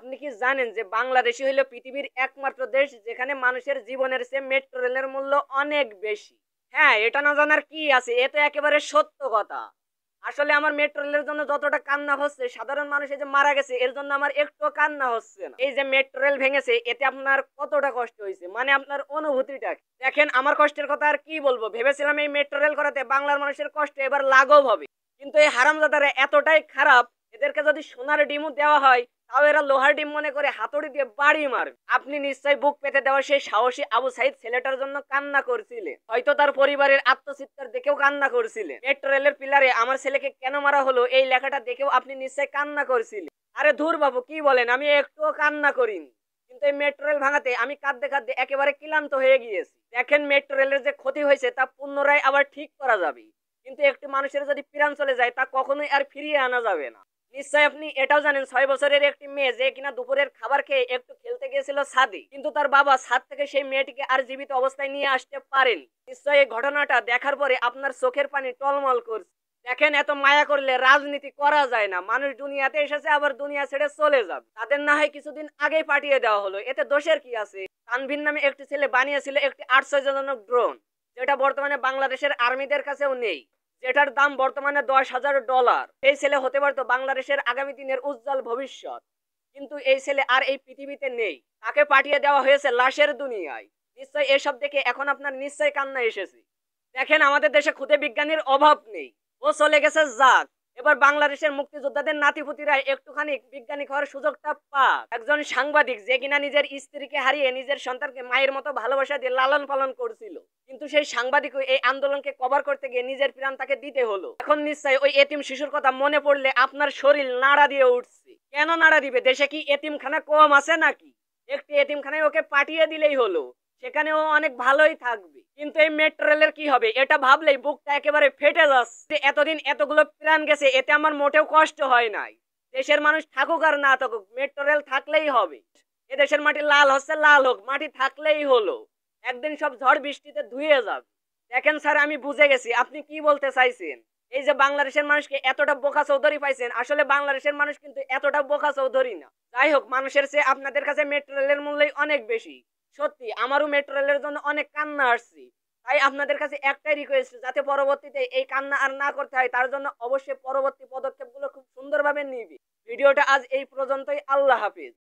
আপনি কি জানেন যে বাংলাদেশই হলো পৃথিবীর একমাত্র দেশ যেখানে মানুষের জীবনের চেয়ে মেট্রো রেলের মূল্য অনেক বেশি? হ্যাঁ, এটা না জানার কি আছে, এ তো একেবারে সত্য কথা। আসলে আমার মেট্রো রেলের জন্য যতটা কান্না হচ্ছে, সাধারণ মানুষ এই যে মারা গেছে এর জন্য আমার একটুও কান্না হচ্ছে না। এই যে মেট্রো রেল ভেঙেছে এতে আপনার কতটা কষ্ট হয়েছে, মানে আপনার অনুভূতিটা কি? দেখেন, আমার কষ্টের কথা আর কি বলবো। ভেবেছিলাম এই মেট্রো রেল করাতে বাংলার মানুষের কষ্ট এবার লাঘব হবে, কিন্তু এই হারামজাদারা এতটাই খারাপ, এদেরকে যদি সোনার ডিমও দেওয়া হয় তাও এরা লোহার ডিম মনে করে হাতুড়ি দিয়ে বাড়ি মারবে। আপনি নিশ্চয়ই বুক পেতে দেওয়া সেই সাহসী আবু সাইদ ছেলেটার জন্য কান্না করছিলেন, হয়তো তার পরিবারের আত্মচিৎকার দেখেও কান্না করছিলেন। মেট্রো রেলের পিলারে আমার ছেলেকে কেন মারা হলো এই লেখাটা দেখেও আপনি নিশ্চয়ই কান্না করছিলেন। আরে ধুর বাবু, কি বলেন, আমি একটুও কান্না করিনি। কিন্তু এই মেট্রো রেল ভাঙাতে আমি কাঁদতে কাঁদতে একেবারে ক্লান্ত হয়ে গিয়েছি। দেখেন, মেট্রো রেলের যে ক্ষতি হয়েছে তা পুনরায় আবার ঠিক করা যাবে, কিন্তু একটি মানুষের যদি প্রাণ চলে যায় তা কখনোই আর ফিরিয়ে আনা যাবে না। নিশ্চয় আপনি এটাও জানেন, 6 বছরের একটি মেয়ে যে কিনা দুপুরের খাবার খেয়ে একটু খেলতে গিয়েছিল ছাদে, কিন্তু তার বাবা ছাদ থেকে সেই মেয়েটিকে আর জীবিত অবস্থায় নিয়ে আসতে পারেনি। নিশ্চয় এই ঘটনাটা দেখার পরে আপনার চোখের পানি টলমল করছে। দেখেন, এত মায়া করলে রাজনীতি করা যায় না। মানুষ দুনিয়াতে এসেছে, আবার দুনিয়া ছেড়ে চলে যাবে। তাদের না হয় কিছুদিন আগেই পাঠিয়ে দেওয়া হলো, এতে দোষের কি আছে? তানভীর নামে একটি ছেলে বানিয়েছিল একটি আশ্চর্যজনক ড্রোন, যেটা বর্তমানে বাংলাদেশের আর্মিদের কাছেও নেই, যেটার দাম বর্তমানে $10,000। এই ছেলে হতে পারতো বাংলাদেশের আগামী দিনের উজ্জ্বল ভবিষ্যৎ, কিন্তু এই ছেলে আর এই পৃথিবীতে নেই। তাকে পাঠিয়ে দেওয়া হয়েছে লাশের দুনিয়ায়। নিশ্চয় এসব দেখে এখন আপনার নিশ্চয় কান্না এসেছে। দেখেন, আমাদের দেশে খুদে বিজ্ঞানীর অভাব নেই, ও চলে গেছে যাক। এবার বাংলাদেশের মুক্তিযোদ্ধাদের নাতিপুতিরা একটুখানি বিজ্ঞানী হওয়ার সুযোগটা পাক। একজন সাংবাদিক যে কিনা নিজের স্ত্রীকে হারিয়ে নিজের সন্তানকে মায়ের মতো ভালোবাসা দিয়ে লালন পালন করছিল, কিন্তু সেই সাংবাদিক এই আন্দোলনকে কভার করতে গিয়ে নিজের প্রাণ তাকে দিতে হলো। এখন নিশ্চয় ওই এতিম শিশুর কথা মনে পড়লে আপনার শরীর নাড়া দিয়ে উঠছে। কেন নাড়া দিবে? দেশে কি এতিমখানা কম আছে নাকি? একটি এতিমখানায় ওকে পাঠিয়ে দিলেই হলো, সেখানেও অনেক ভালোই থাকবে। কিন্তু এই মেট্রো রেলের কি হবে এটা ভাবলেই বুকটা একেবারে ফেটে যাচ্ছে। এতদিন এতগুলো প্রাণ গেছে, এতে আমার মোটেও কষ্ট হয় নাই। দেশের মানুষ থাকুক আর না থাকুক, মেট্রো রেল থাকলেই হবে। এদেশের মাটি লাল হচ্ছে, লাল হোক, মাটি থাকলেই হলো। একদিন সব ঝড় বৃষ্টিতে ধুয়ে যাবে। দেখেন স্যার, আমি বুঝে গেছি আপনি কি বলতে চাইছেন। এই যে বাংলাদেশের মানুষকে এতটা বোকা চৌধুরী পাইছেন, আসলে বাংলাদেশের মানুষ কিন্তু এতটা বোকা চৌধুরী না। যাই হোক, মানুষের চেয়ে আপনাদের কাছে মেট্রো রেলের মূল্যই অনেক বেশি। সত্যি আমারও মেট্রো রেলের জন্য অনেক কান্না আসছে। তাই আপনাদের কাছে একটাই রিকোয়েস্ট, যাতে পরবর্তীতে এই কান্না আর না করতে হয়, তার জন্য অবশ্যই পরবর্তী পদক্ষেপগুলো খুব সুন্দরভাবে নিবি। ভিডিওটা আজ এই পর্যন্তই। আল্লাহ হাফিজ।